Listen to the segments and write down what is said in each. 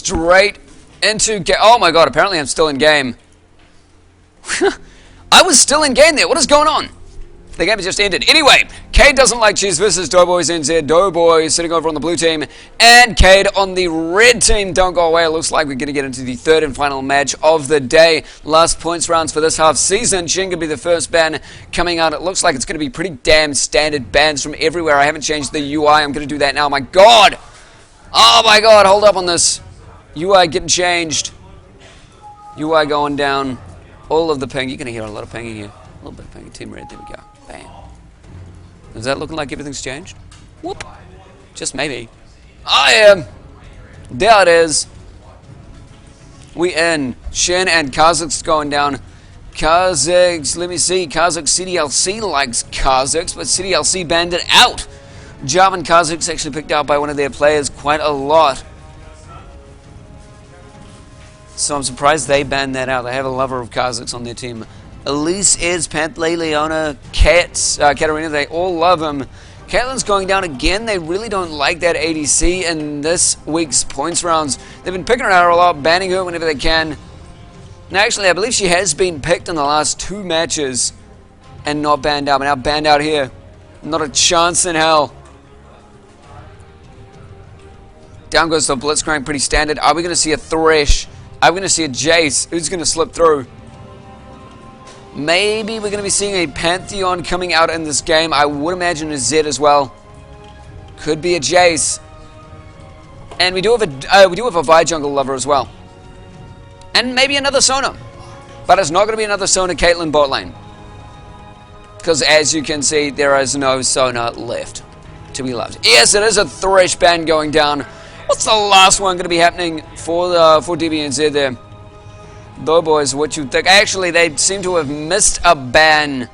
straight into game. Oh my god, apparently I'm still in game. I was still in game there. What is going on? The game has just ended. Anyway, Cade doesn't like cheese versus Doughboys NZ. Doughboys sitting over on the blue team, and Cade on the red team. Don't go away. It looks like we're going to get into the third and final match of the day. Last points rounds for this half season. Shin going to be the first ban coming out. It looks like it's going to be pretty damn standard bans from everywhere. I haven't changed the UI. I'm going to do that now. My god. Oh my god. Hold up on this. UI getting changed. UI going down. All of the ping. You're going to hear a lot of pinging here. A little bit of pinging. Team red. There we go. Bam. Is that looking like everything's changed? Whoop. Just maybe. I am. There it is. We in. Shen and Kazakh's going down. Kazakh's, let me see. Kazakh's CDLC likes Kazakh's, but CDLC banned it out. Javan Kazakh's actually picked out by one of their players quite a lot. So I'm surprised they banned that out. They have a lover of Kazakh's on their team. Elise, Eds, Pantley, Leona, Katarina, they all love him. Caitlyn's going down again. They really don't like that ADC in this week's points rounds. They've been picking her out a lot, banning her whenever they can. Now, actually, I believe she has been picked in the last 2 matches and not banned out. But now banned out here. Not a chance in hell. Down goes the Blitzcrank, pretty standard. Are we going to see a Thresh? Are we going to see a Jace? Who's going to slip through? Maybe we're going to be seeing a Pantheon coming out in this game. I would imagine a Zed as well. Could be a Jace. And we do have a Vi jungle lover as well. And maybe another Sona. But it's not going to be another Sona Caitlyn bot lane. Because as you can see, there is no Sona left to be loved. Yes, it is a Thresh ban going down. What's the last one going to be happening for DBNZ there? Though, boys, what you think? Actually, they seem to have missed a ban.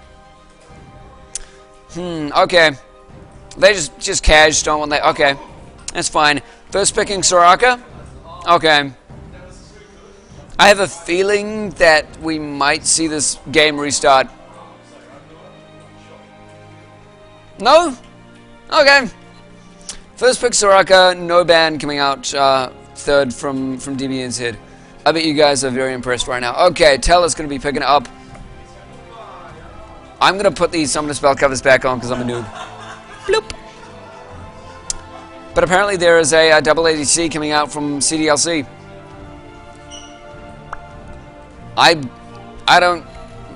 Okay. They just cashed, don't want they? Okay. That's fine. First picking Soraka? Okay. I have a feeling that we might see this game restart. No? Okay. First pick Soraka, no ban coming out third from DBNZ. I bet you guys are very impressed right now. Okay, Tella's going to be picking it up. I'm going to put these Summoner spell covers back on because I'm a noob. Bloop. But apparently there is a double ADC coming out from CDLC. I don't...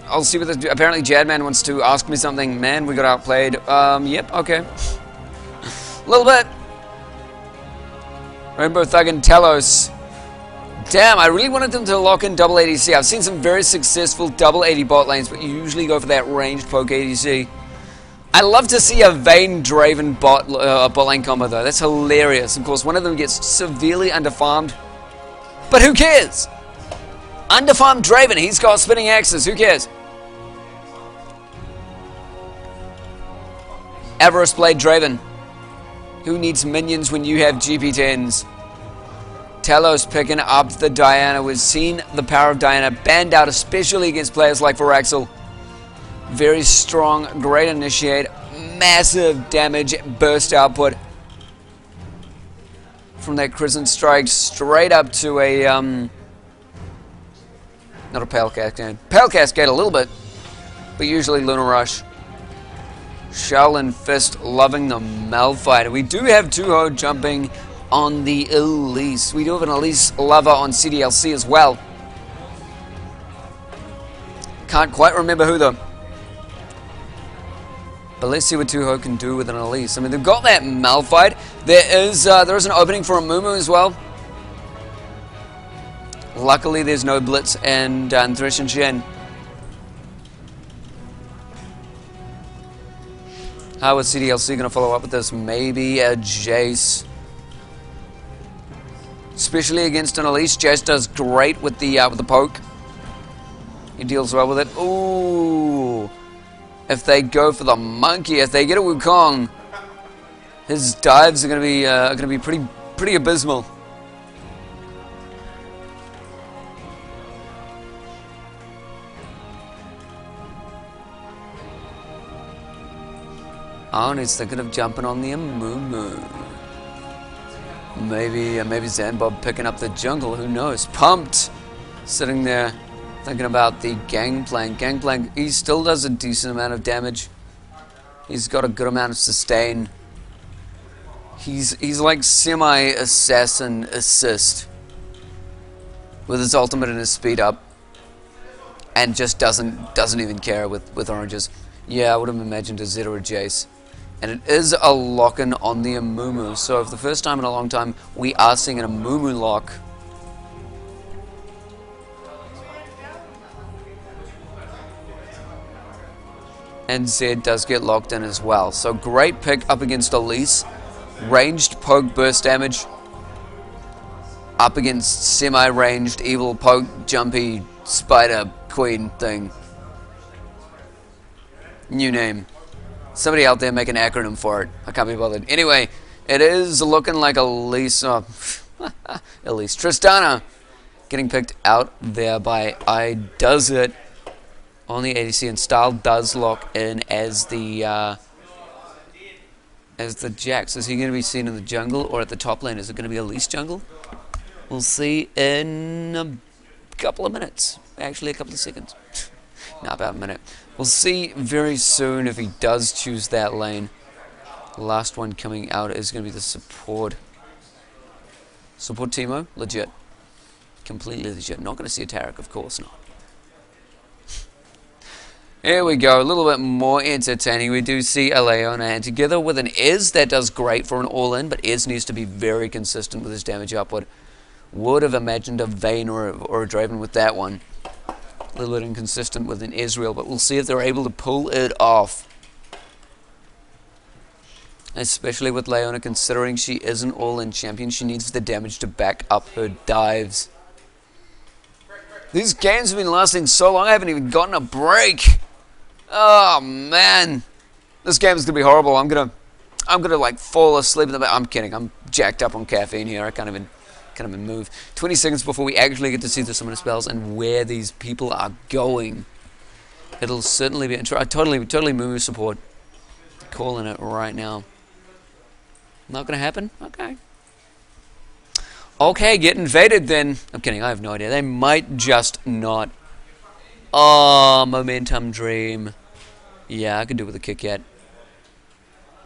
I'll see what this... Apparently Jadman wants to ask me something. Man, we got outplayed. Yep, okay. A little bit. Rainbow Thug and Telos. Damn, I really wanted them to lock in double ADC. I've seen some very successful double AD bot lanes, but you usually go for that ranged poke ADC. I love to see a Vayne Draven bot lane combo though. That's hilarious. Of course, one of them gets severely underfarmed. But who cares? Underfarmed Draven, he's got spinning axes. Who cares? Avarice Blade Draven. Who needs minions when you have GP10s? Telos picking up the Diana. We've seen the power of Diana banned out, especially against players like Veraxel. Very strong, great initiate, massive damage, burst output. From that Crescent Strike straight up to a, not a Pale Cascade. Pale Cascade a little bit, but usually Lunar Rush. Shaolin Fist loving the Malphite. We do have Tuho jumping on the Elise. We do have an Elise lover on CDLC as well. Can't quite remember who though. But let's see what Tuho can do with an Elise. I mean, they've got that Malphite. There is an opening for a Mumu as well. Luckily, there's no Blitz and Thresh and Shen. How is CDLC going to follow up with this? Maybe a Jace. Especially against an Elise. Jace does great with the poke. He deals well with it. Ooh. If they go for the monkey, if they get a Wukong, his dives are going to be pretty abysmal. Oh, and it's thinking of jumping on the Amumu. Maybe Zanbob picking up the jungle. Who knows? Pumped, sitting there thinking about the Gangplank. Gangplank, he still does a decent amount of damage. He's got a good amount of sustain. He's like semi-assassin assist with his ultimate and his speed up, and just doesn't even care with oranges. Yeah, I would have imagined a Zed or a Jace. And it is a lock-in on the Amumu. So for the first time in a long time, we are seeing an Amumu lock. And Zed does get locked in as well. So great pick up against Elise. Ranged poke burst damage. Up against semi-ranged evil poke jumpy spider queen thing. New name. Somebody out there make an acronym for it. I can't be bothered. Anyway, it is looking like Elise. Oh, Elise. Tristana getting picked out there by iDoesIt on the ADC, and Style does lock in as the Jax. Is he going to be seen in the jungle or at the top lane? Is it going to be Elise jungle? We'll see in a couple of minutes. Actually, a couple of seconds. Not about a minute. We'll see very soon if he does choose that lane. The last one coming out is going to be the support. Support Teemo? Legit. Completely legit. Not going to see a Taric, of course not. Here we go, a little bit more entertaining. We do see a Leona, and together with an Ez, that does great for an all-in, but Ez needs to be very consistent with his damage output. Would have imagined a Vayne or a Draven with that one. A little bit inconsistent with an Ezreal, but we'll see if they're able to pull it off. Especially with Leona, considering she is an all-in champion, she needs the damage to back up her dives. These games have been lasting so long, I haven't even gotten a break. Oh man, this game is gonna be horrible. I'm gonna like fall asleep in the bed. I'm kidding. I'm jacked up on caffeine here. I can't even move. 20 seconds before we actually get to see the summoner spells and where these people are going. It'll certainly be totally Mumu support. Calling it right now. Not gonna happen. Okay, get invaded then. I'm kidding. I have no idea. They might just not. Oh, momentum dream. Yeah, I could do with a Kit Kat.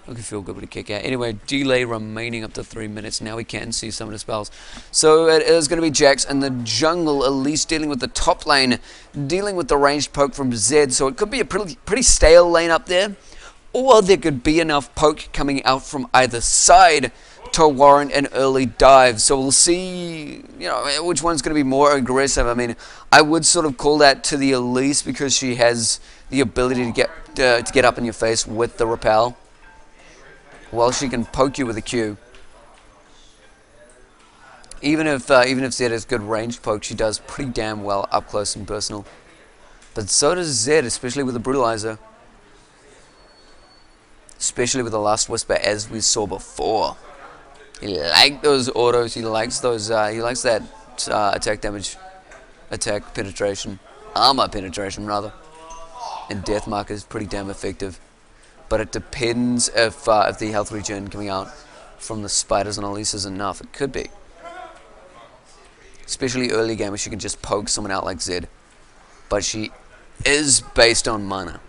I could feel good with a Kit Kat. Anyway, delay remaining up to 3 minutes. Now we can see some of the spells. So it is going to be Jax in the jungle, Elise dealing with the top lane, dealing with the ranged poke from Zed. So it could be a pretty stale lane up there. Or there could be enough poke coming out from either side to warrant an early dive. So we'll see, which one's going to be more aggressive. I mean, I would sort of call that to the Elise because she has the ability to get up in your face with the repel. Well, she can poke you with a Q. Even if Zed has good range poke, she does pretty damn well up close and personal. But so does Zed, especially with the Brutalizer. Especially with the Last Whisper, as we saw before. He likes those autos. He likes those. He likes that attack damage, attack penetration, armor penetration rather. And Death Mark is pretty damn effective. But it depends if the health regen coming out from the spiders and Elise is enough. It could be. Especially early game where she can just poke someone out like Zed. But she is based on mana.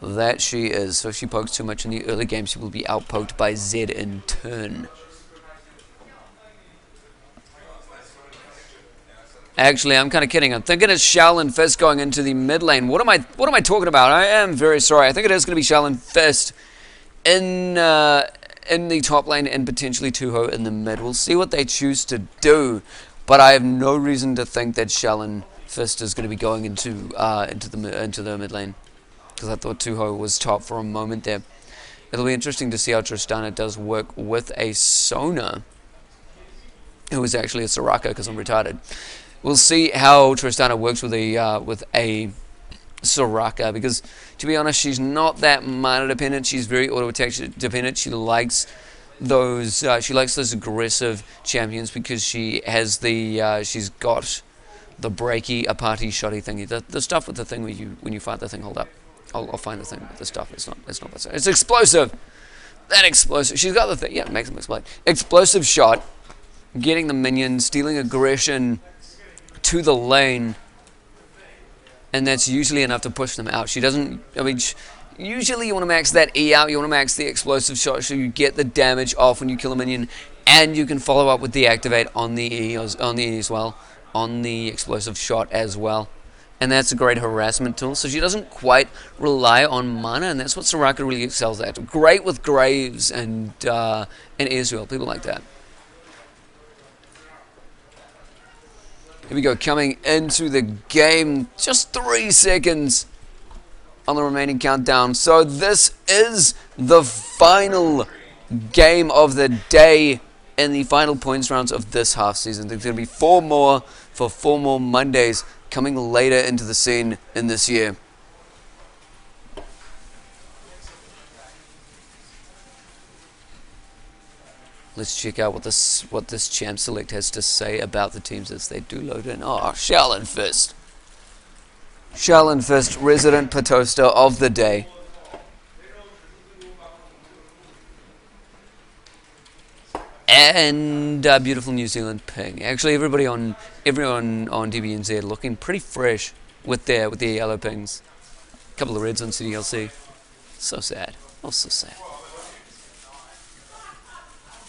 That she is. So if she pokes too much in the early game, she will be outpoked by Zed in turn. Actually, I'm kind of kidding. I'm thinking it's Shaolin Fist going into the mid lane. What am I talking about? I am very sorry. I think it is going to be Shaolin Fist in the top lane and potentially Tuho in the mid. We'll see what they choose to do, but I have no reason to think that Shaolin Fist is going to be going into the mid lane because I thought Tuho was top for a moment there. It'll be interesting to see how Tristana does work with a Sona, who is actually a Soraka because I'm retarded. We'll see how Tristana works with a Soraka, because to be honest, she's not that mana dependent. She's very auto attack dependent. She likes those aggressive champions because she has she's got the breaky, a party shotty thingy. The stuff with the thing when you fight the thing. Hold up, I'll find the thing with the stuff. It's not that. It's explosive. That explosive. She's got the thing. Yeah, makes them explode. Explosive shot. Getting the minions, stealing aggression to the lane. And that's usually enough to push them out. She doesn't... I mean, usually you want to max that E out. You want to max the explosive shot so you get the damage off when you kill a minion. And you can follow up with the activate on the E, as well. On the explosive shot as well. And that's a great harassment tool. So she doesn't quite rely on mana. And that's what Soraka really excels at. Great with Graves and Israel. People like that. Here we go, coming into the game, just 3 seconds on the remaining countdown. So this is the final game of the day in the final points rounds of this half season. There's going to be 4 more for 4 more Mondays coming later into the scene in this year. Let's check out what this champ select has to say about the teams as they do load in. Oh, Shaolin Fist. Shaolin Fist, resident Patosta of the day. And beautiful New Zealand ping. Actually, everyone on DBNZ looking pretty fresh with their yellow pings. A couple of reds on CDLC. So sad. Oh, so sad.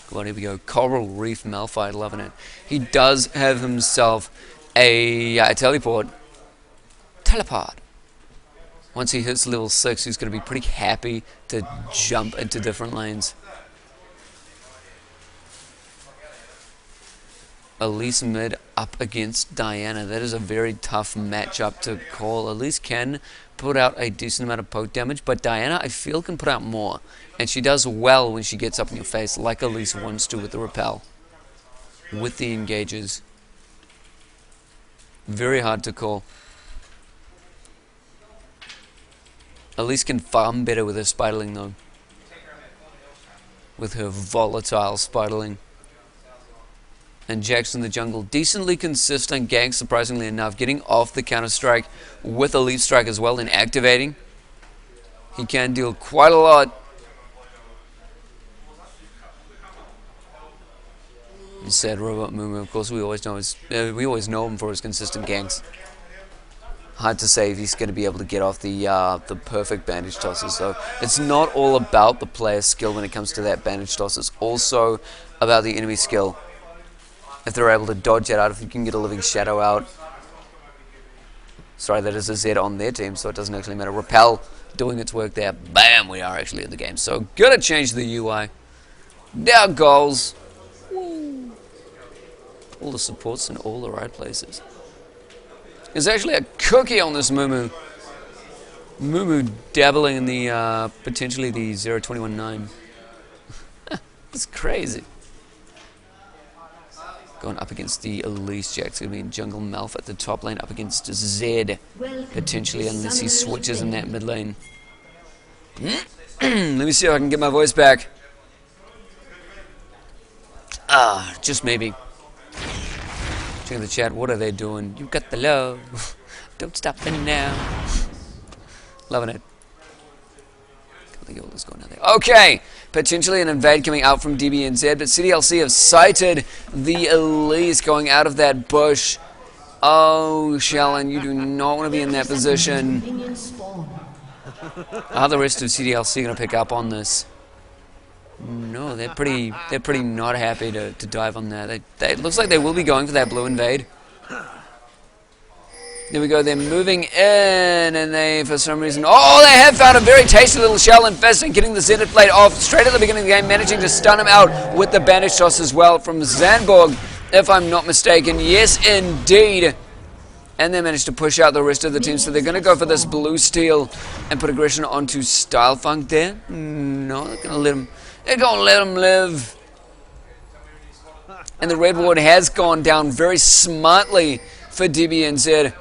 Well, here we go. Coral Reef Malphite, loving it. He does have himself a teleport. Once he hits level 6, he's going to be pretty happy to jump into different lanes. Elise mid up against Diana. That is a very tough matchup to call. Elise can put out a decent amount of poke damage, but Diana, I feel, can put out more. And she does well when she gets up in your face, like Elise wants to with the repel. With the engages. Very hard to call. Elise can farm better with her spiderling, though. With her volatile spiderling. And Jax in the jungle, decently consistent gank, surprisingly enough, getting off the counter-strike with a lead strike as well and activating. He can deal quite a lot. And said Robot Mumu, of course, we always know him for his consistent ganks. Hard to say if he's going to be able to get off the perfect bandage tosses, though. It's not all about the player's skill when it comes to that bandage toss. It's also about the enemy skill. If they're able to dodge it out, if you can get a living shadow out. Sorry, that is a Z on their team, so it doesn't actually matter. Repel doing its work there. Bam, we are actually in the game. So, gotta change the UI. Down goals. Woo. All the supports in all the right places. There's actually a cookie on this Mumu. Mumu dabbling in the, potentially the 0.21.9. It's crazy. Going up against the Elise Jax. Going to be in Jungle Malf at the top lane, up against Zed, potentially, unless he switches in that mid lane. Let me see if I can get my voice back. Just maybe. Checking the chat, what are they doing? You got the love. Don't stop them now. Loving it. What's going on there? Okay, potentially an invade coming out from DBNZ, but CDLC have sighted the Elise going out of that bush. Oh, Shallon, you do not want to be in that position. Are the rest of CDLC going to pick up on this? No, they're pretty not happy to dive on that. It looks like they will be going for that blue invade. There we go, they're moving in, and they, for some reason... Oh, they have found a very tasty little Shaolin Fist and getting the Zenith Blade off straight at the beginning of the game, managing to stun him out with the bandage toss as well from Zandborg, if I'm not mistaken. Yes, indeed. And they managed to push out the rest of the team, so they're going to go for this blue steal and put aggression onto Stylefunk there. No, they're going to let him... They're going to let him live. And the red ward has gone down very smartly for DBNZ.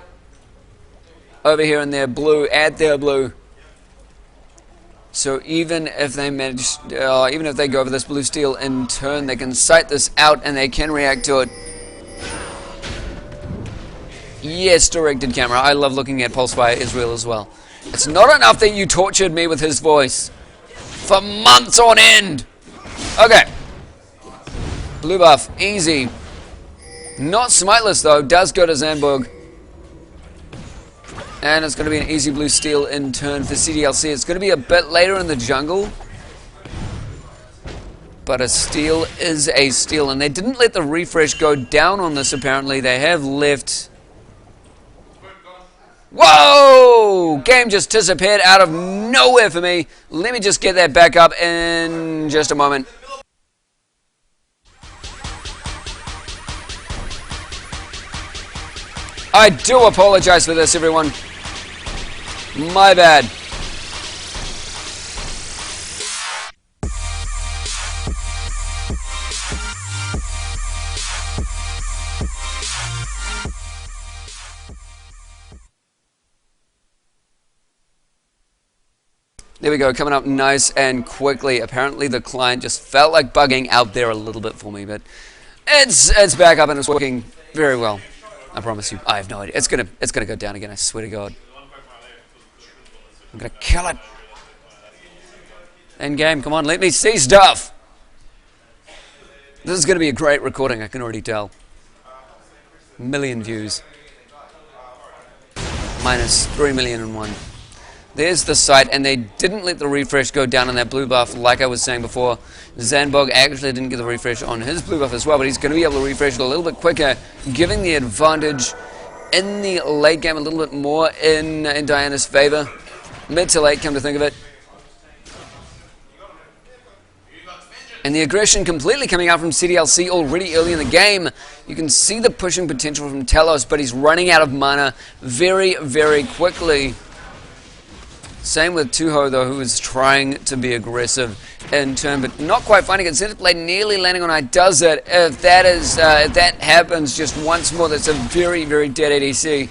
Over here in their blue, at their blue. So even if they manage, even if they go over this blue steal in turn, they can sight this out and they can react to it. Yes, directed camera. I love looking at Pulse by Israel as well. It's not enough that you tortured me with his voice. for months on end. Okay. Blue buff, easy. Not smiteless though, does go to Zandberg. And it's going to be an easy blue steal in turn for CDLC. It's going to be a bit later in the jungle. But a steal is a steal. And they didn't let the refresh go down on this apparently. They have left... Whoa! Game just disappeared out of nowhere for me. Let me just get that back up in just a moment. I do apologize for this, everyone. My bad. There we go, coming up nice and quickly. Apparently the client just felt like bugging out there a little bit for me, but it's back up and it's working very well. I promise you. I have no idea. It's gonna go down again, I swear to God. I'm gonna kill it. End game, come on, let me see stuff. This is gonna be a great recording, I can already tell. Million views. Minus 3,000,001. There's the site, and they didn't let the refresh go down on that blue buff, like I was saying before. Zandberg actually didn't get the refresh on his blue buff as well, but he's going to be able to refresh it a little bit quicker, giving the advantage in the late game a little bit more in Diana's favor. Mid to late, come to think of it. And the aggression completely coming out from CDLC already early in the game. You can see the pushing potential from Telos, but he's running out of mana very, very quickly. Same with Tuho, though, who is trying to be aggressive in turn, but not quite finding it. Center play nearly landing on I does it. If that happens just once more, that's a very, very dead ADC.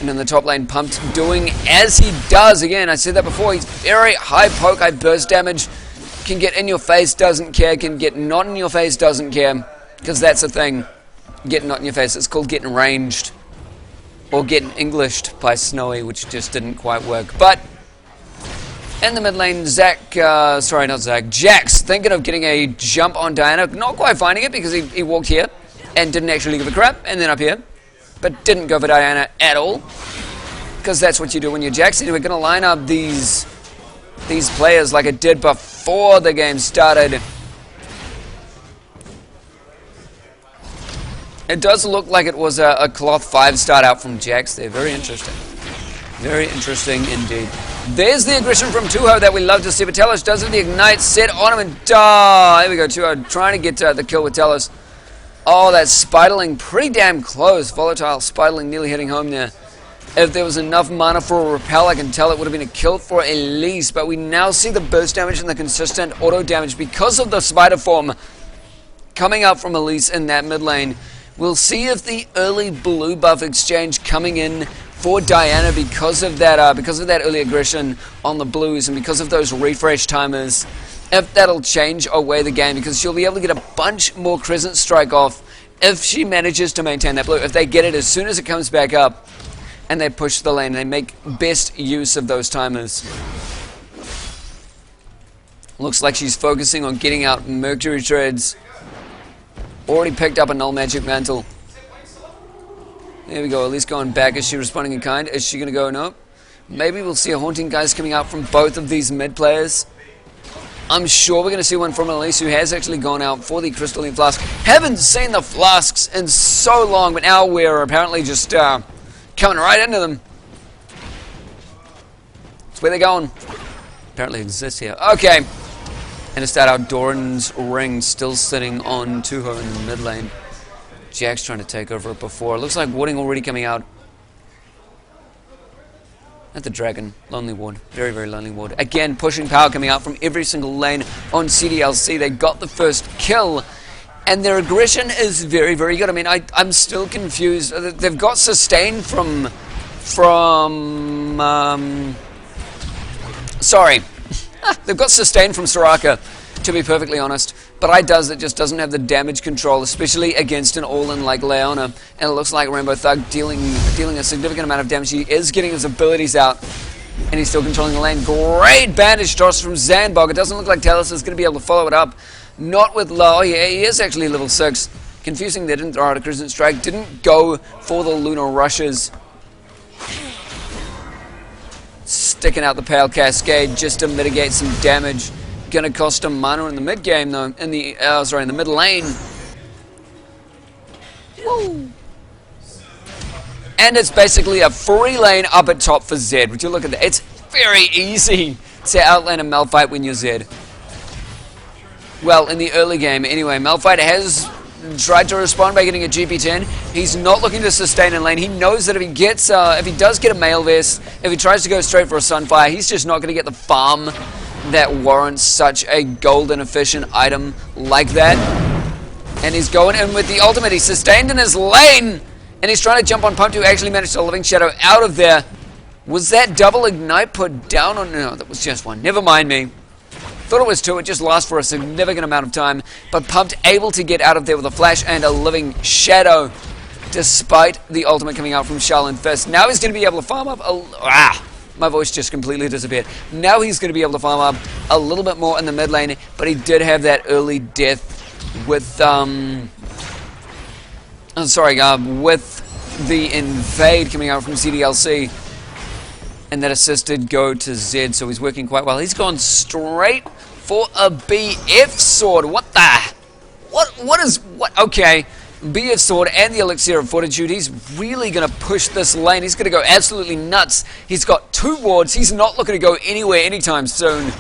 And in the top lane, Pumped doing as he does. Again, I said that before. He's very high poke, high burst damage. Can get in your face, doesn't care. Can get not in your face, doesn't care. Because that's the thing. Getting not in your face. It's called getting ranged. Or getting Englished by Snowy, which just didn't quite work. But in the mid lane, Jax thinking of getting a jump on Diana. Not quite finding it because he walked here and didn't actually give a crap. And then up here. But didn't go for Diana at all. Because that's what you do when you're Jax. Anyway, we're going to line up these players like it did before the game started. It does look like it was a cloth 5 start out from Jax there. Very interesting. Very interesting indeed. There's the aggression from Tuho that we love to see. But Telos does have the ignite set on him and there we go. Tuho trying to get the kill with Telos. Oh, that's Spitling pretty damn close. Volatile Spitling nearly hitting home there. If there was enough mana for a repel, I can tell it would have been a kill for Elise. But we now see the burst damage and the consistent auto damage because of the spider form coming up from Elise in that mid lane. We'll see if the early blue buff exchange coming in for Diana because of that early aggression on the blues and because of those refresh timers, if that'll change away the game, because she'll be able to get a bunch more Crescent Strike off if she manages to maintain that blue. If they get it as soon as it comes back up and they push the lane, they make best use of those timers. Looks like she's focusing on getting out Mercury Treads. Already picked up a Null Magic Mantle. There we go, at least going back. Is she responding in kind? Is she going to go? No. Maybe we'll see a Haunting Guys coming out from both of these mid players. I'm sure we're going to see one from Elise, who has actually gone out for the Crystalline Flask. Haven't seen the flasks in so long, but now we're apparently just coming right into them. That's where they're going. Apparently exists here. Okay. And to start out, Doran's ring still sitting on Tuho in the mid lane. Jax trying to take over it before. Looks like warding already coming out. At the Dragon. Lonely ward. Very, very lonely ward. Again, pushing power coming out from every single lane on CDLC. They got the first kill. And their aggression is very, very good. I mean, I'm still confused. They've got sustain from sorry. They've got sustain from Soraka, to be perfectly honest. But it just doesn't have the damage control, especially against an all-in like Leona. And it looks like Rainbow Thug dealing a significant amount of damage. He is getting his abilities out. And he's still controlling the lane. Great bandage toss from Zandbog. It doesn't look like Talos is going to be able to follow it up. Not with low. Oh, yeah, he is actually level 6. Confusing, they didn't throw out a Crescent Strike. Didn't go for the Lunar Rushes. Sticking out the Pale Cascade just to mitigate some damage. Gonna cost him mana in the mid game though. In the mid lane. Woo! And it's basically a free lane up at top for Zed. Would you look at that? It's very easy to outlane a Malphite when you're Zed. Well, in the early game anyway. Malphite has tried to respond by getting a GP10. He's not looking to sustain in lane. He knows that if he does get a Mail Vest, if he tries to go straight for a Sunfire, he's just not going to get the farm that warrants such a golden efficient item like that. And he's going in with the ultimate. He's sustained in his lane, and he's trying to jump on Pump to actually manage to Living Shadow out of there. Was that double ignite put down or no? That was just one. Never mind me. Thought it was two. It just lasts for a significant amount of time. But Pumped able to get out of there with a flash and a Living Shadow, despite the ultimate coming out from Shaolin Fist. Now he's going to be able to farm up my voice just completely disappeared. Now he's going to be able to farm up a little bit more in the mid lane, but he did have that early death with with the invade coming out from CDLC. And that assist did go to Zed, so he's working quite well. He's gone straight for a BF sword. What the? What? Okay. BF sword and the Elixir of Fortitude. He's really going to push this lane. He's going to go absolutely nuts. He's got 2 wards. He's not looking to go anywhere anytime soon.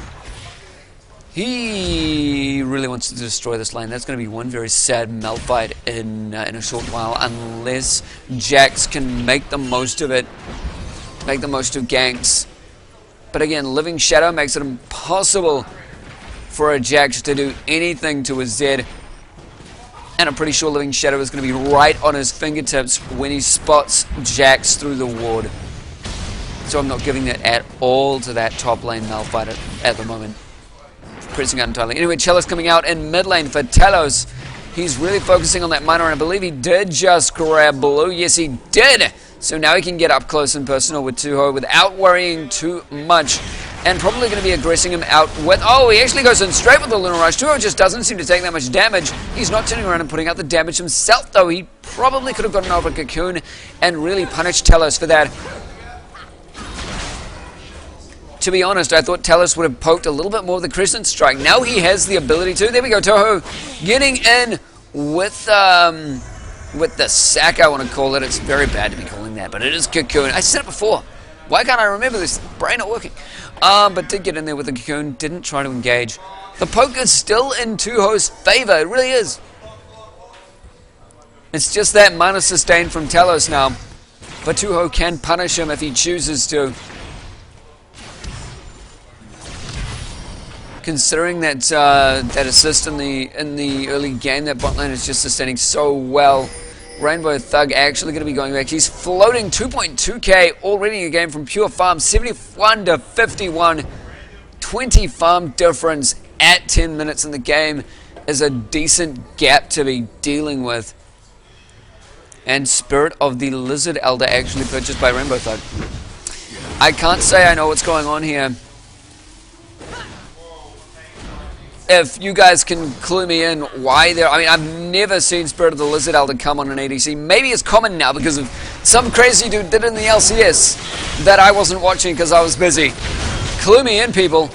He really wants to destroy this lane. That's going to be one very sad Malphite in a short while, unless Jax can make the most of it. Make the most of ganks. But again, Living Shadow makes it impossible for a Jax to do anything to a Zed. And I'm pretty sure Living Shadow is going to be right on his fingertips when he spots Jax through the ward. So I'm not giving that at all to that top lane Malphite at the moment. Pressing out entirely. Anyway, Chalice coming out in mid lane for Talos. He's really focusing on that minor, and I believe he did just grab blue. Yes, he did. So now he can get up close and personal with Tuho without worrying too much. And probably going to be aggressing him out with... Oh, he actually goes in straight with the Lunar Rush. Tuho just doesn't seem to take that much damage. He's not turning around and putting out the damage himself, though. He probably could have gotten over Cocoon and really punished Talos for that. To be honest, I thought Talos would have poked a little bit more of the Crescent Strike. Now he has the ability to. There we go, Toho getting in with the sack, I want to call it. It's very bad to be calling that, but it is Cocoon. I said it before. Why can't I remember this? Brain not working. But did get in there with the Cocoon. Didn't try to engage. The poke is still in Tuho's favor. It really is. It's just that minus sustain from Talos now. But Tuho can punish him if he chooses to. Considering that that assist in the early game, that bot lane is just sustaining so well. Rainbow Thug actually going to be going back. He's floating 2.2k already in a game from pure farm, 71 to 51. 20 farm difference at 10 minutes in the game is a decent gap to be dealing with. And Spirit of the Lizard Elder actually purchased by Rainbow Thug. I can't say I know what's going on here. If you guys can clue me in why they're... I mean, I've never seen Spirit of the Lizard Elder come on an ADC. Maybe it's common now because of some crazy dude did it in the LCS that I wasn't watching because I was busy. Clue me in, people.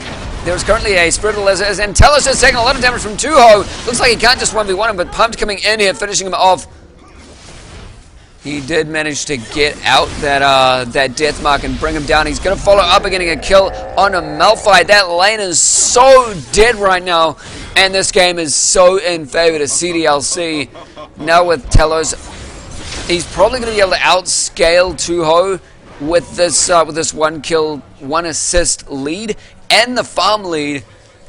There's currently a Spirit of the Lizard, and Talos is taking a lot of damage from Tuho. Looks like he can't just 1v1 him, but Pumped coming in here, finishing him off. He did manage to get out that death mark and bring him down. He's going to follow up and getting a kill on a Malphite. That lane is so dead right now, and this game is so in favor to CDLC. Now with Talos, he's probably going to be able to outscale Tuho with this 1 kill, 1 assist lead, and the farm lead,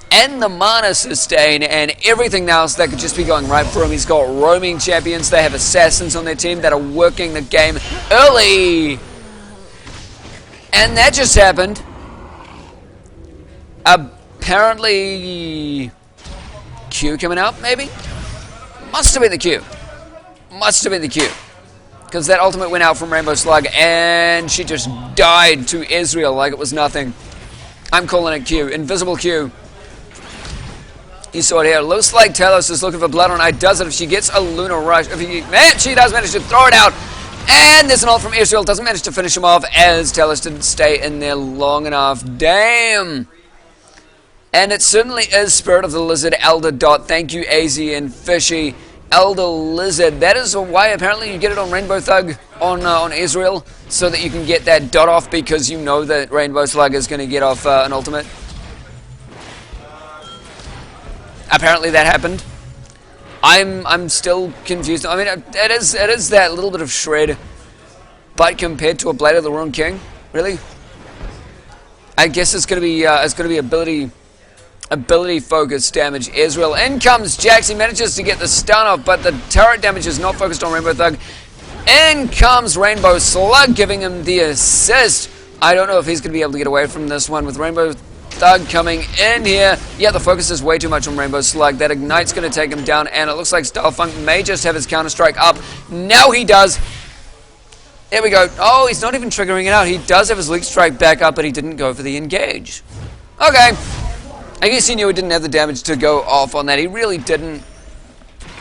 and the mana sustain, and everything else that could just be going right for him. He's got roaming champions. They have assassins on their team that are working the game early. And that just happened. Apparently, Q coming out, maybe? Must have been the Q. Must have been the Q. Because that ultimate went out from Rainbow Slug, and she just died to Israel like it was nothing. I'm calling it Q. Invisible Q. You saw it here. Looks like Talos is looking for blood on. I does it if she gets a Lunar Rush. Man, she does manage to throw it out. And there's an ult from Israel. Doesn't manage to finish him off as Talos didn't stay in there long enough. Damn. And it certainly is Spirit of the Lizard, Elder Dot. Thank you, AZ and Fishy. Elder Lizard. That is why apparently you get it on Rainbow Thug on Israel, so that you can get that dot off because you know that Rainbow Slug is going to get off an ultimate. Apparently that happened. I'm still confused. I mean, it is that little bit of shred, but compared to a Blade of the Ruined King, really, I guess it's going to be ability focused damage. Israel, in comes Jax. He manages to get the stun off, but the turret damage is not focused on Rainbow Thug. In comes Rainbow Slug, giving him the assist. I don't know if he's going to be able to get away from this one with Rainbow Thug coming in here. Yeah, the focus is way too much on Rainbow Slug. That Ignite's going to take him down, and it looks like Starfunk may just have his Counter-Strike up. Now he does. There we go. Oh, he's not even triggering it out. He does have his Leak Strike back up, but he didn't go for the engage. Okay. I guess he knew he didn't have the damage to go off on that. He really didn't.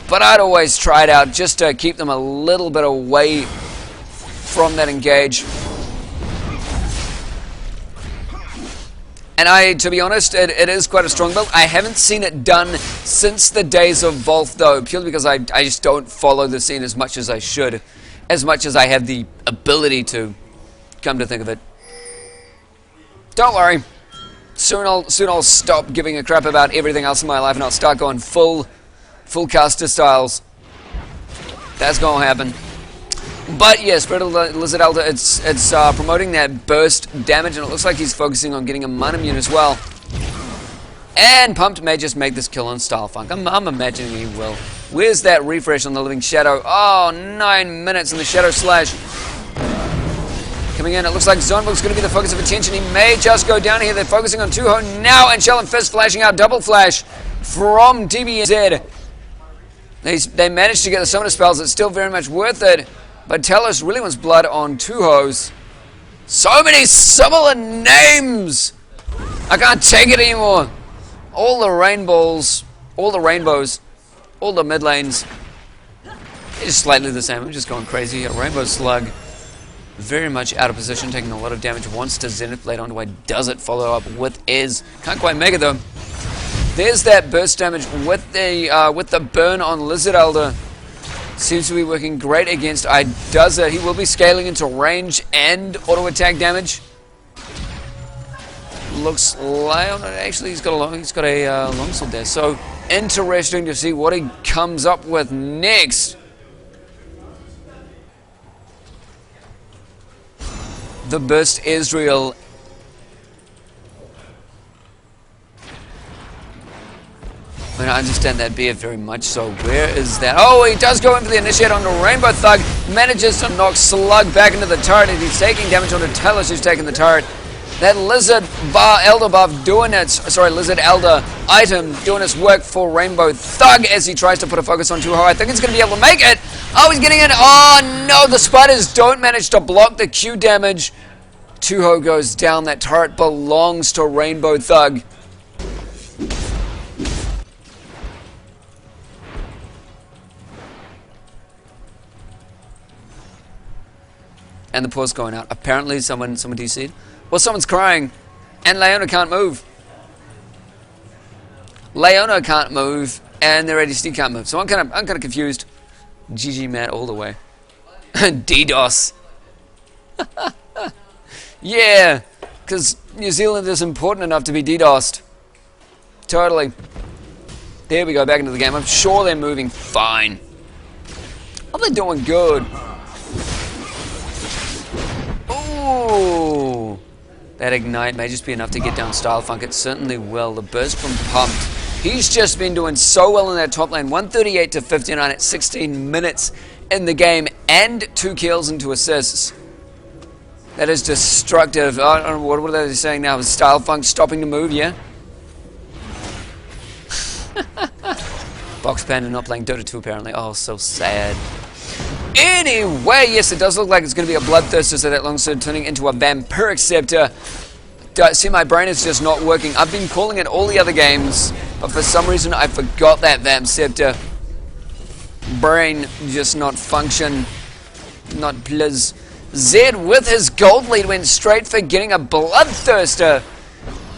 But I'd always try it out just to keep them a little bit away from that engage. And to be honest, it is quite a strong build. I haven't seen it done since the days of Volth, though, purely because I just don't follow the scene as much as I should, as much as I have the ability to, come to think of it. Don't worry. Soon I'll stop giving a crap about everything else in my life, and I'll start going full caster styles. That's gonna happen. But yeah, Spirit of the Lizard Elder, it's promoting that burst damage, and it looks like he's focusing on getting a mana immune as well. And Pumped may just make this kill on Starfunk. I'm imagining he will. Where's that refresh on the Living Shadow? Oh, 9 minutes in the Shadow Slash. Coming in, it looks like Zonebook's going to be the focus of attention. He may just go down here. They're focusing on Tuho now, and Shell and Fist flashing out double flash from DBZ. They managed to get the summoner spells. It's still very much worth it. But Talos really wants blood on Tuhos. So many similar names! I can't take it anymore. All the rainbows, all the mid lanes. They're just slightly the same. I'm just going crazy here. Rainbow Slug, very much out of position, taking a lot of damage. Wants to Zenith Blade onto why does it follow up with Ez. Can't quite make it though. There's that burst damage with the burn on Lizard Elder. Seems to be working great against Does It. He will be scaling into range and auto attack damage. Looks like actually he's got a longsword there. So interesting to see what he comes up with next. The burst Israel. I mean, I understand that beard very much so. Where is that? Oh, he does go in for the initiate onto Rainbow Thug. Manages to knock Slug back into the turret. And he's taking damage onto Talos, who's taking the turret. That Lizard Elder buff doing its... Lizard Elder item doing its work for Rainbow Thug as he tries to put a focus on Tuho. I think he's going to be able to make it. Oh, he's getting it. Oh, no. The spiders don't manage to block the Q damage. Tuho goes down. That turret belongs to Rainbow Thug. And the pause going out. Apparently someone DC'd. Well, someone's crying. And Leona can't move. Leona can't move. And their ADC can't move. So I'm kind of confused. GG Matt all the way. DDoS. Yeah. Because New Zealand is important enough to be DDoSed. Totally. There we go. Back into the game. I'm sure they're moving fine. Oh, they're doing good. Ooh, that Ignite may just be enough to get down Starfunk. It certainly will. The burst from Pumped. He's just been doing so well in that top lane. 138 to 59 at 16 minutes in the game. And 2 kills and 2 assists. That is destructive. I don't know, what are they saying now? Is Starfunk stopping to move, yeah? Box Panda not playing Dota 2 apparently. Oh, so sad. Anyway, yes, it does look like it's going to be a Bloodthirster, so that longsword turning into a Vampiric Scepter. See, my brain is just not working. I've been calling it all the other games, but for some reason I forgot that Vamp Scepter. Brain just not function. Not please. Zed with his gold lead went straight for getting a Bloodthirster.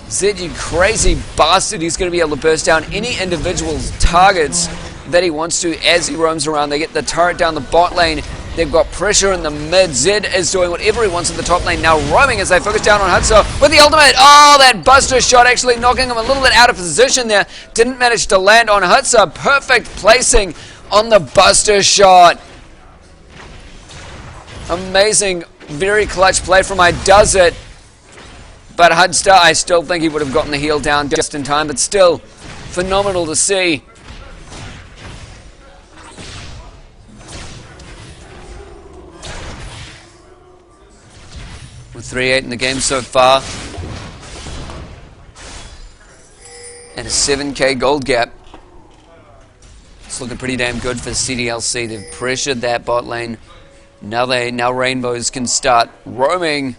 Zed, you crazy bastard. He's going to be able to burst down any individual's targets that he wants to as he roams around. They get the turret down the bot lane. They've got pressure in the mid. Zed is doing whatever he wants in the top lane. Now roaming as they focus down on Hudson with the ultimate. Oh, that Buster shot actually knocking him a little bit out of position there. Didn't manage to land on Hudson. Perfect placing on the Buster shot. Amazing, very clutch play from I Does It. But Hudster, I still think he would have gotten the heal down just in time. But still, phenomenal to see. With 3-8 in the game so far. And a 7k gold gap. It's looking pretty damn good for CDLC. They've pressured that bot lane. Now Rainbows can start roaming.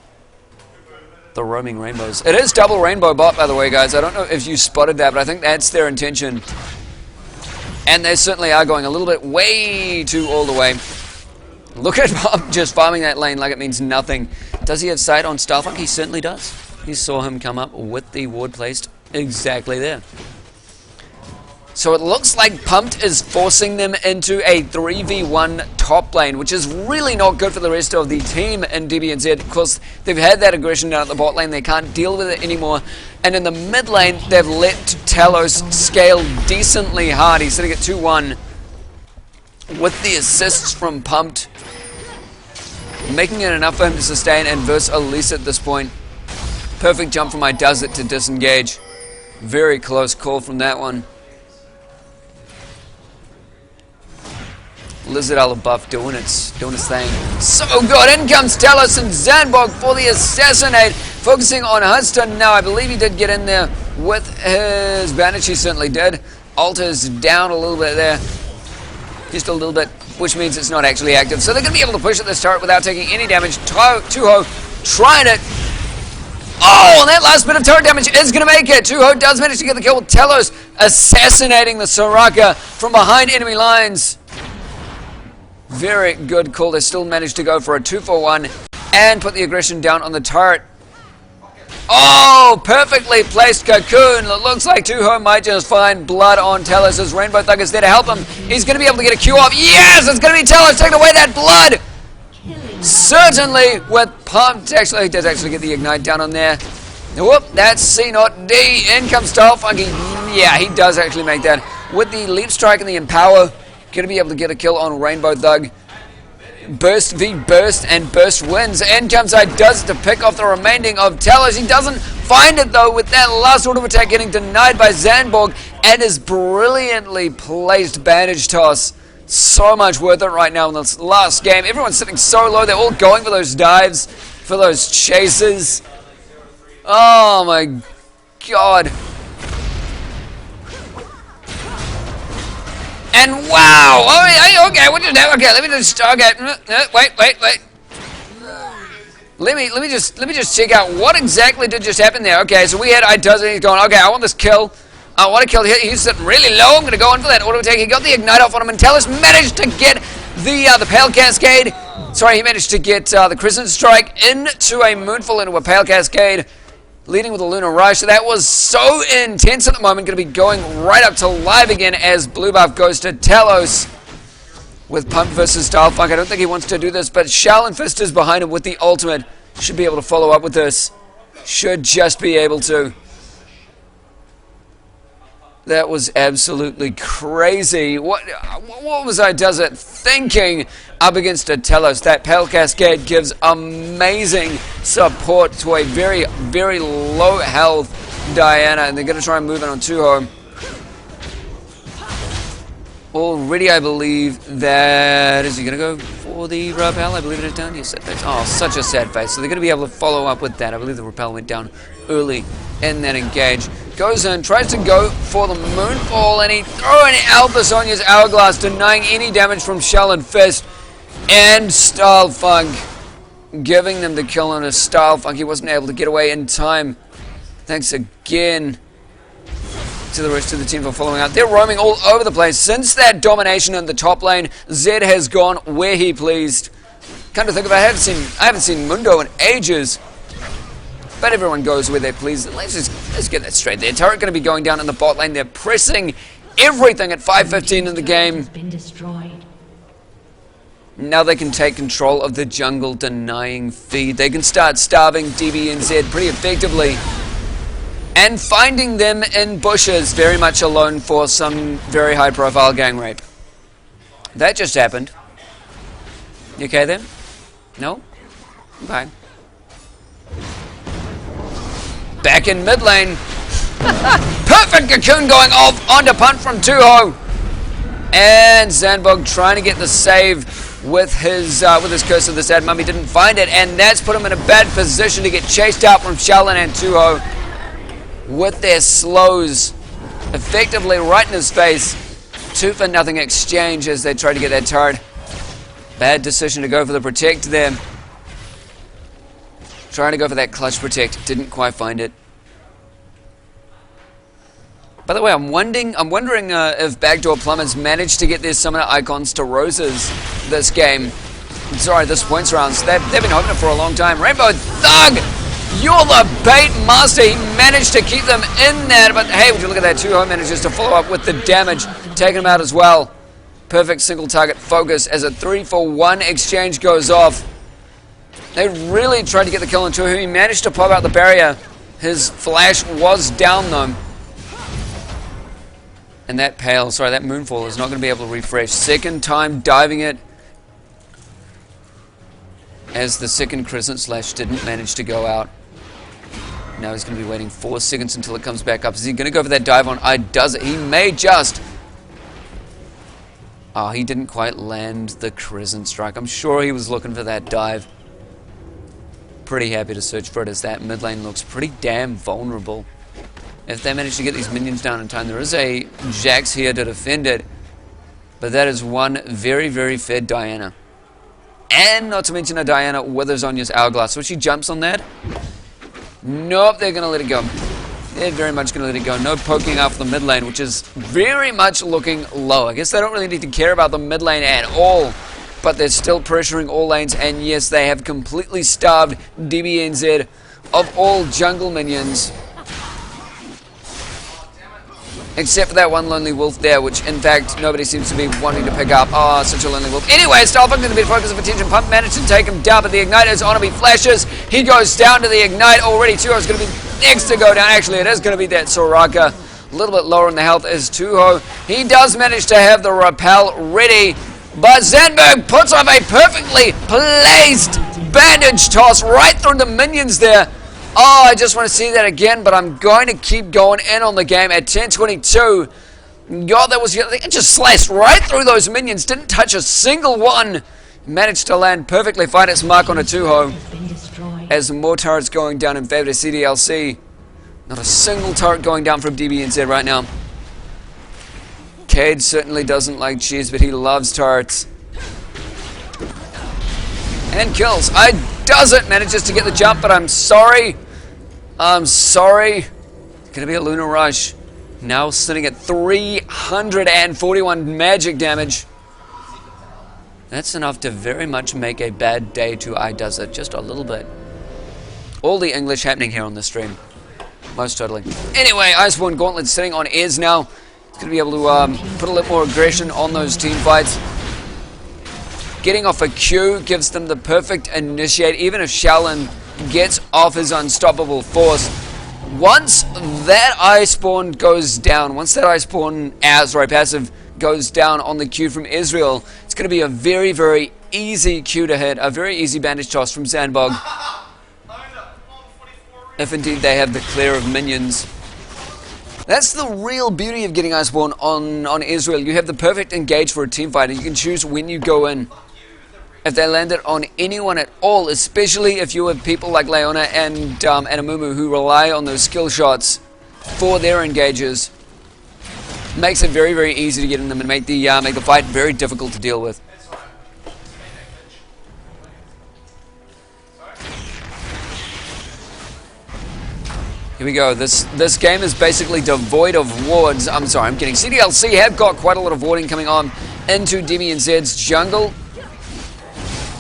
The roaming Rainbows. It is double Rainbow bot, by the way, guys. I don't know if you spotted that, but I think that's their intention. And they certainly are going a little bit way too all the way. Look at Bob just farming that lane like it means nothing. Does he have sight on Starfunk? He certainly does. He saw him come up with the ward placed exactly there. So it looks like Pumped is forcing them into a 3v1 top lane, which is really not good for the rest of the team in DBNZ, because they've had that aggression down at the bot lane. They can't deal with it anymore. And in the mid lane, they've let Talos scale decently hard. He's sitting at 2-1 with the assists from Pumped, making it enough for him to sustain and verse Elise at this point. Perfect jump from I Does It to disengage. Very close call from that one. Lizard Olive buff doing its thing. So good. In comes Talos and Zandbog for the assassinate. Focusing on Hudson now. I believe he did get in there with his bandage. He certainly did. Alters down a little bit there. Just a little bit, which means it's not actually active. So they're going to be able to push at this turret without taking any damage. Tuho trying it. Oh, and that last bit of turret damage is going to make it. Tuho does manage to get the kill with Talos assassinating the Soraka from behind enemy lines. Very good call. They still managed to go for a 2-for-1 and put the aggression down on the turret. Oh, perfectly placed cocoon. It looks like Tuho might just find blood on Talos as Rainbow Thug is there to help him. He's going to be able to get a Q off. Yes, it's going to be Talos taking away that blood. Certainly with Pumped. Actually, he does actually get the Ignite down on there. Whoop, that's C not D. In comes Starfunky. Yeah, he does actually make that. With the Leap Strike and the Empower, going to be able to get a kill on Rainbow Thug. Burst v Burst, and Burst wins. In comes I Does It to pick off the remaining of Talos. He doesn't find it though, with that last auto attack getting denied by Zandborg, and his brilliantly placed bandage toss. So much worth it right now in this last game. Everyone's sitting so low. They're all going for those dives, for those chases. Oh my god. And wow! Oh, okay, what did that? Okay, let me just. Okay, wait. Let me just check out what exactly did just happen there. Okay, so we had I Does It. He's going. Okay, I want this kill. I want to kill. He's sitting really low. I'm going to go in for that auto attack. He got the Ignite off on him, and Talos managed to get the Pale Cascade. Sorry, he managed to get the Crescent Strike into a Moonfall, into a Pale Cascade, leading with a Lunar Rush. That was so intense at the moment. Going to be going right up to live again as blue buff goes to Talos with Pump versus Starfunk. I don't think he wants to do this, but Shaolin Fist is behind him with the ultimate. Should be able to follow up with this. Should just be able to. That was absolutely crazy. What was I Does It thinking up against a Talos? That Pale Cascade gives amazing support to a very, very low health Diana, and they're going to try and move it on Tuho. Already, I believe that... Is he going to go for the rappel? I believe it is down. Yes, sad face. Oh, such a sad face. So they're going to be able to follow up with that. I believe the rappel went down early in that engage. Goes in, tries to go for the Moonfall, and he throwing out the Sonya's Hourglass, denying any damage from Shell and Fist. And Style Funk giving them the kill on a Style Funk. He wasn't able to get away in time. Thanks again to the rest of the team for following out. They're roaming all over the place. Since that domination in the top lane, Zed has gone where he pleased. Come to think of it, I haven't seen Mundo in ages. But everyone goes where they please. Let's get that straight. Their turret going to be going down in the bot lane. They're pressing everything at 5:15 in the game. Now they can take control of the jungle, denying feed. They can start starving DBNZ pretty effectively. And finding them in bushes, very much alone for some very high profile gang rape. That just happened. You okay then? No? Okay. Back in mid lane. Perfect cocoon going off onto punt from Tuho. And Zandbog trying to get the save with his curse of the sad mummy. Didn't find it, and that's put him in a bad position to get chased out from Shaolin and Tuho with their slows effectively right in his face. 2-for-0 exchange as they try to get that turret. Bad decision to go for the protect there. Trying to go for that clutch protect, didn't quite find it. By the way, I'm wondering if Backdoor Plumbers managed to get their summoner icons to roses this game. Sorry, this points rounds. They've been hoping it for a long time. Rainbow Thug, you're the bait master. He managed to keep them in there, but hey, would you look at that? Tuho manages to follow up with the damage, taking him out as well. Perfect single target focus as a 3-for-1 exchange goes off. They really tried to get the kill on Tuho. He managed to pop out the barrier. His flash was down though. And that Moonfall is not going to be able to refresh. Second time diving it as the second Crescent Slash didn't manage to go out. Now he's going to be waiting 4 seconds until it comes back up. Is he going to go for that dive on? Does it? He may just. Oh, he didn't quite land the Crescent Strike. I'm sure he was looking for that dive. Pretty happy to search for it as that mid lane looks pretty damn vulnerable. If they manage to get these minions down in time, there is a Jax here to defend it. But that is one very, very fed Diana. And not to mention a Diana with Zhonya's Hourglass. So she jumps on that. Nope, they're going to let it go. They're very much going to let it go. No poking off the mid lane, which is very much looking low. I guess they don't really need to care about the mid lane at all. But they're still pressuring all lanes. And yes, they have completely starved DBNZ of all jungle minions. Except for that one Lonely Wolf there, which in fact nobody seems to be wanting to pick up. Oh, such a Lonely Wolf. Anyway, Starfunk going to be the focus of attention. Pump managed to take him down, but the Ignite is on him. He flashes. He goes down to the Ignite already. Tuho is going to be next to go down. Actually, it is going to be that Soraka. A little bit lower in the health is Tuho. He does manage to have the rappel ready, but Zandberg puts off a perfectly placed bandage toss right through the minions there. Oh, I just want to see that again, but I'm going to keep going in on the game at 10:22. God, that was... It just sliced right through those minions. Didn't touch a single one. Managed to land perfectly, find its mark on a Tuho. As more turrets going down in favor of CDLC. Not a single turret going down from DBNZ right now. Cade certainly doesn't like cheese, but he loves turrets. And kills. Doesn't manages to get the jump, but I'm sorry. It's gonna be a Lunar Rush. Now sitting at 341 magic damage. That's enough to very much make a bad day to Does It just a little bit. All the English happening here on this stream. Most totally. Anyway, Iceborne Gauntlet sitting on Airs now. It's gonna be able to put a little more aggression on those team fights. Getting off a Q gives them the perfect initiate, even if Shaolin gets off his unstoppable force. Once that Iceborne goes down, once that Iceborne passive goes down on the Q from Israel, it's going to be a very, very easy Q to hit, a very easy bandage toss from Sandbog. If indeed they have the clear of minions. That's the real beauty of getting Iceborne on Israel. You have the perfect engage for a team fight, and you can choose when you go in. If they land it on anyone at all, especially if you have people like Leona and Amumu who rely on those skill shots for their engages, makes it very, very easy to get in them and make the fight very difficult to deal with. Here we go. This game is basically devoid of wards. I'm sorry, I'm kidding. CDLC have got quite a lot of warding coming on into DBNZ's jungle.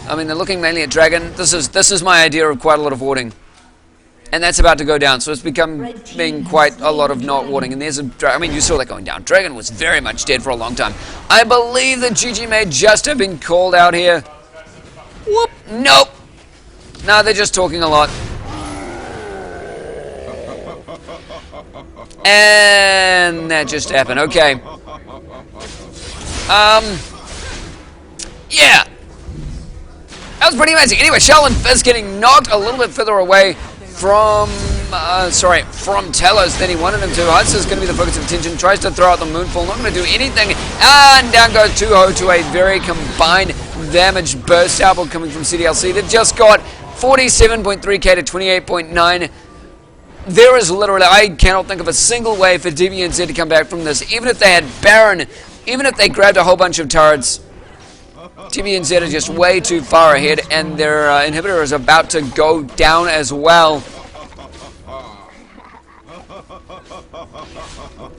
I mean, they're looking mainly at Dragon. This is my idea of quite a lot of warding. And that's about to go down, so it's becoming quite a lot of not warding. And there's a I mean, you saw that going down. Dragon was very much dead for a long time. I believe that GG may just have been called out here. Whoop. Nope. No, they're just talking a lot. And that just happened. Okay. Yeah. That was pretty amazing. Anyway, Sheldon is getting knocked a little bit further away from Telos than he wanted him to. Heitz is going to be the focus of attention. Tries to throw out the Moonfall. Not going to do anything. And down goes Tuho to a very combined damage burst output coming from CDLC. They've just got 47.3k to 28.9. There is literally, I cannot think of a single way for DBNZ to come back from this. Even if they had Baron, even if they grabbed a whole bunch of turrets, DBNZ are just way too far ahead, and their inhibitor is about to go down as well.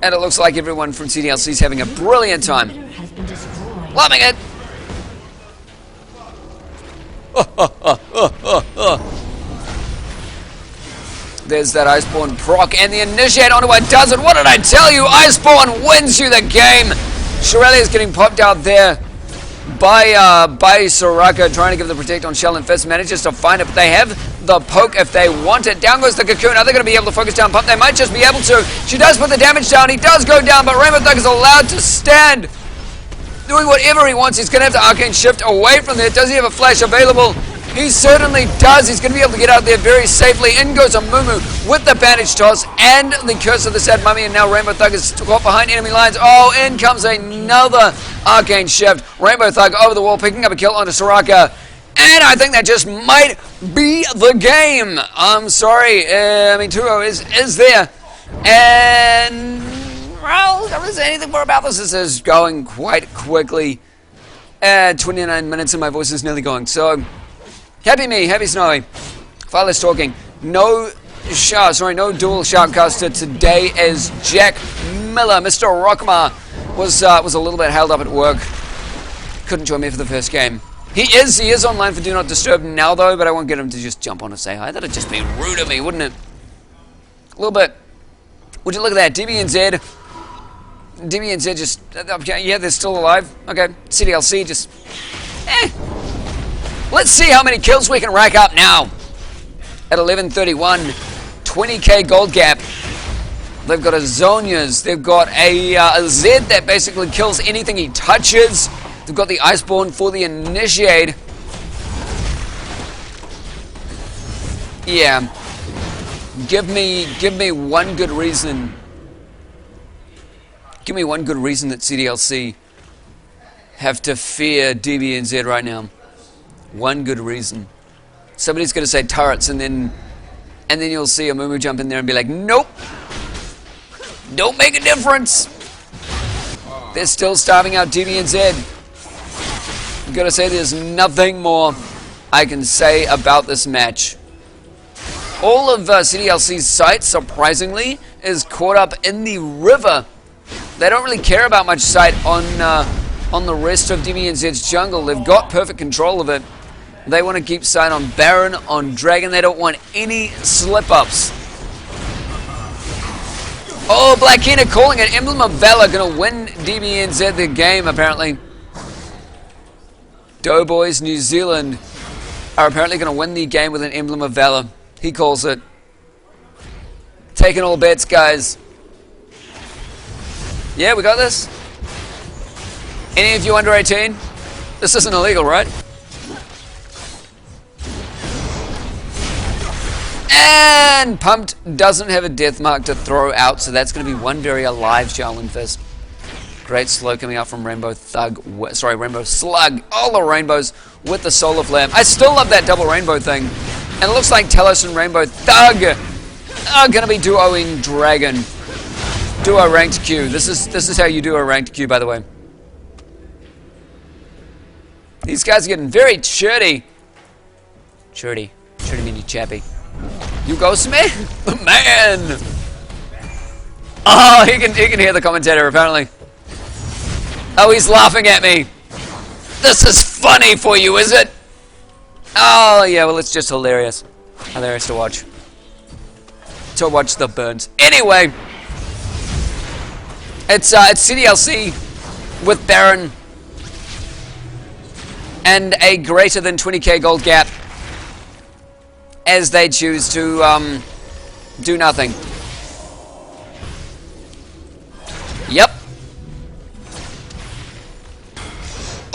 And it looks like everyone from CDLC is having a brilliant time. Loving it! There's that Iceborne proc, and the Initiate onto it does it. What did I tell you? Iceborne wins you the game! Shirelli is getting popped out there by Soraka, trying to give the protect on Shell and Fist. Manages to find it, but they have the poke if they want it. Down goes the Cocoon. Are they going to be able to focus down Pump? They might just be able to. She does put the damage down. He does go down, but Rainbow Thug is allowed to stand, doing whatever he wants. He's going to have to Arcane Shift away from there. Does he have a flash available? He certainly does. He's going to be able to get out there very safely. In goes a Mumu with the bandage toss and the Curse of the Sad Mummy, and now Rainbow Thug is caught behind enemy lines. Oh, in comes another Arcane Shift. Rainbow Thug over the wall, picking up a kill onto Soraka. And I think that just might be the game. I'm sorry. I mean, Tuho is there. And, well, I don't say anything more about this. This is going quite quickly. 29 minutes and my voice is nearly going. So, happy me, happy Snowy. Far less talking. No dual shoutcaster today as Jack Miller, Mr. Rockmar, was a little bit held up at work. Couldn't join me for the first game. He is online for Do Not Disturb now though, but I won't get him to just jump on and say hi. That'd just be rude of me, wouldn't it? A little bit. Would you look at that? DBNZ just, yeah, they're still alive. Okay, CDLC just, Let's see how many kills we can rack up now. At 11:31, 20k gold gap. They've got a Zonia's. They've got a Zed that basically kills anything he touches. They've got the Iceborne for the Initiate. Yeah. Give me one good reason. Give me one good reason that CDLC have to fear DBNZ right now. One good reason. Somebody's going to say turrets, and then you'll see a Mumu jump in there and be like, nope. Don't make a difference. They're still starving out DBNZ. I'm going to say there's nothing more I can say about this match. All of CDLC's sight, surprisingly, is caught up in the river. They don't really care about much sight on the rest of DBNZ's jungle. They've got perfect control of it. They want to keep sight on Baron, on Dragon. They don't want any slip-ups. Oh, Black Kina calling it. Emblem of Valor going to win DBNZ the game, apparently. Doughboys New Zealand are apparently going to win the game with an Emblem of Valor. He calls it. Taking all bets, guys. Yeah, we got this. Any of you under 18? This isn't illegal, right? And Pumped doesn't have a death mark to throw out, so that's going to be one very alive Shaolin Fist. Great slow coming out from Rainbow Slug. All the rainbows with the Solar Flare. I still love that double rainbow thing. And it looks like Telos and Rainbow Thug are going to be duoing Dragon. Duo ranked Q. This is how you do a ranked Q, by the way. These guys are getting very chirty. Chirty meaning chappy. You ghost me? The man! Oh, he can hear the commentator, apparently. Oh, he's laughing at me. This is funny for you, is it? Oh, yeah, well, it's just hilarious. Hilarious to watch. To watch the burns. Anyway, it's CDLC with Baron and a greater than 20k gold gap as they choose to do nothing. Yep.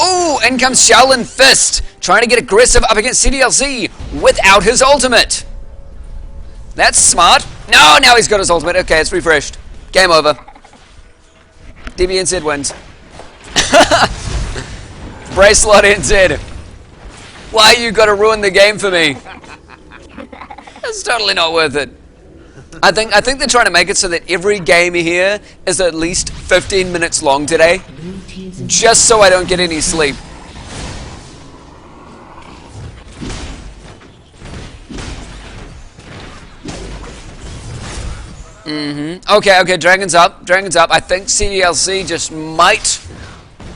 Ooh, in comes Shaolin Fist, trying to get aggressive up against CDLC without his ultimate. That's smart. No, now he's got his ultimate. Okay, it's refreshed. Game over. DBNZ wins. Bracelet NZ. Why you gotta ruin the game for me? It's totally not worth it. I think they're trying to make it so that every game here is at least 15 minutes long today, just so I don't get any sleep. Okay, Dragon's up. I think CDLC just might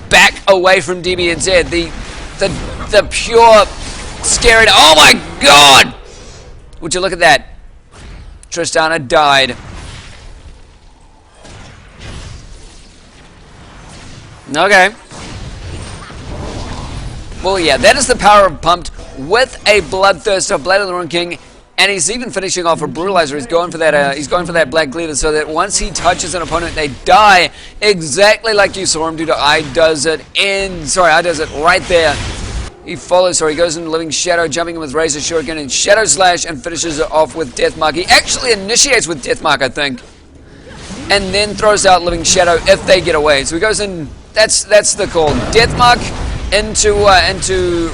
back away from DBNZ. The pure scary. Oh my god! Would you look at that? Tristana died. Okay. Well, yeah, that is the power of Pumped with a Bloodthirster, Blade of the Rune King, and he's even finishing off a Brutalizer. He's going for that Black Cleaver, so that once he touches an opponent, they die exactly like you saw him do to I does it right there. He follows, he goes into Living Shadow, jumping in with Razor Shuriken and Shadow Slash, and finishes it off with Deathmark. He actually initiates with Deathmark, I think, and then throws out Living Shadow if they get away. So he goes in. That's the call. Deathmark into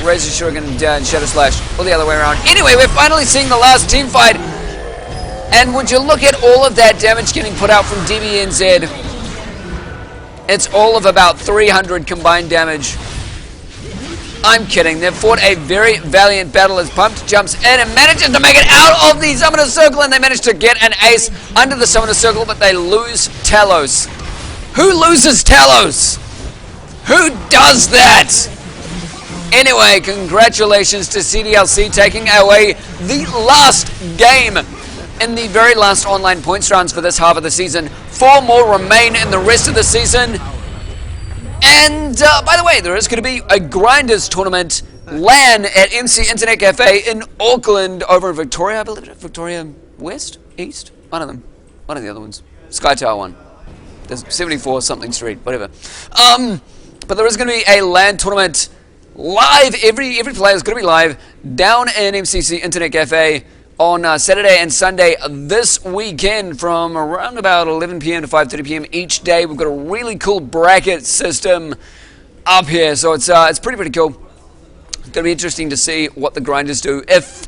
Razor Shuriken and Shadow Slash, or the other way around. Anyway, we're finally seeing the last team fight, and would you look at all of that damage getting put out from DBNZ? It's all of about 300 combined damage. I'm kidding. They've fought a very valiant battle as Pumped jumps in and manages to make it out of the Summoner Circle, and they manage to get an ace under the Summoner Circle, but they lose Talos. Who loses Talos? Who does that? Anyway, congratulations to CDLC taking away the last game in the very last online points rounds for this half of the season. 4 more remain in the rest of the season. And, by the way, there is going to be a Grinders tournament LAN at MC Internet Cafe in Auckland, over in Victoria, I believe. Victoria West? East? One of them. One of the other ones. Sky Tower one. There's 74 something street, whatever. But there is going to be a LAN tournament live. Every player is going to be live down in MCC Internet Cafe on Saturday and Sunday this weekend from around about 11 p.m. to 5:30 p.m. each day. We've got a really cool bracket system up here, so it's pretty cool. It's going to be interesting to see what the Grinders do. If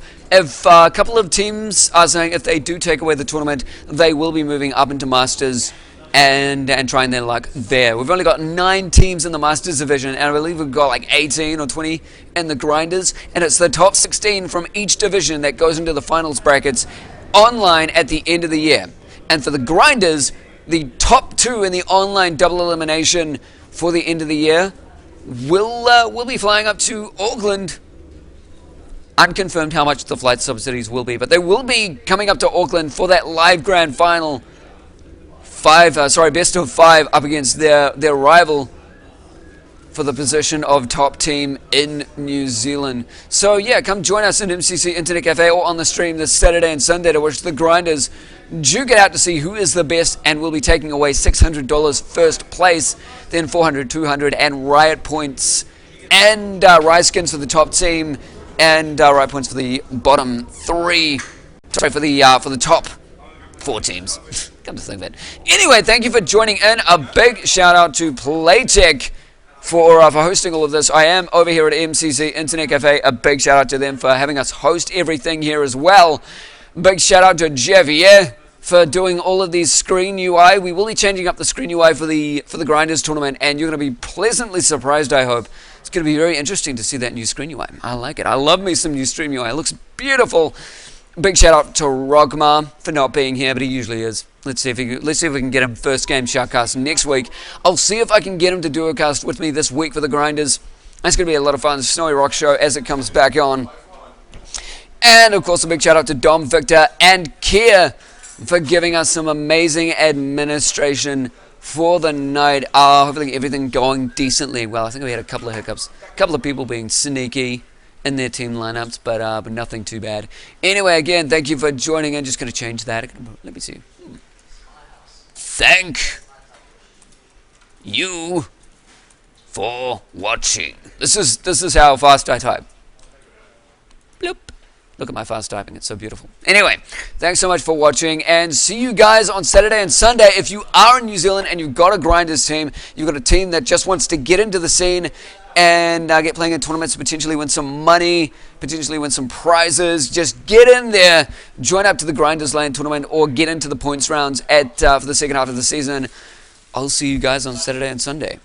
a couple of teams are saying if they do take away the tournament, they will be moving up into Masters and trying their luck there. We've only got 9 teams in the Masters division, and I believe we've got like 18 or 20 in the Grinders, and it's the top 16 from each division that goes into the finals brackets online at the end of the year. And for the Grinders, the top 2 in the online double elimination for the end of the year will be flying up to Auckland. Unconfirmed how much the flight subsidies will be, but they will be coming up to Auckland for that live grand final. Best of 5 up against their rival for the position of top team in New Zealand. So yeah, come join us in MCC Internet Cafe or on the stream this Saturday and Sunday to watch the Grinders. Do get out to see who is the best, and we'll be taking away $600 first place, then 400, 200, and Riot points, and Riot skins for the top team, and Riot points for the bottom 3. Sorry, for the top 4 teams. Come to think of that. Anyway, thank you for joining in. A big shout out to Playtech for hosting all of this. I am over here at MCC Internet Cafe. A big shout out to them for having us host everything here as well. Big shout out to Javier for doing all of these screen UI. We will be changing up the screen UI for the Grinders tournament, and you're going to be pleasantly surprised, I hope. It's going to be very interesting to see that new screen UI. I like it. I love me some new screen UI. It looks beautiful. Big shout out to Rogmar for not being here, but he usually is. Let's see if we can get him first game shoutcast next week. I'll see if I can get him to do a cast with me this week for the Grinders. That's going to be a lot of fun. Snowy Rock Show as it comes back on. And of course, a big shout out to Dom, Victor, and Kia for giving us some amazing administration for the night. Hopefully everything going decently well. I think we had a couple of hiccups, a couple of people being sneaky in their team lineups, but nothing too bad. Anyway, again, thank you for joining in. Just going to change that. Let me see. Thank you for watching. This is how fast I type. Bloop. Look at my fast typing. It's so beautiful. Anyway, thanks so much for watching, and see you guys on Saturday and Sunday. If you are in New Zealand and you've got a Grinders team, you've got a team that just wants to get into the scene and get playing in tournaments, potentially win some money, potentially win some prizes, just get in there, join up to the Grinders Lane tournament, or get into the points rounds for the second half of the season. I'll see you guys on Saturday and Sunday.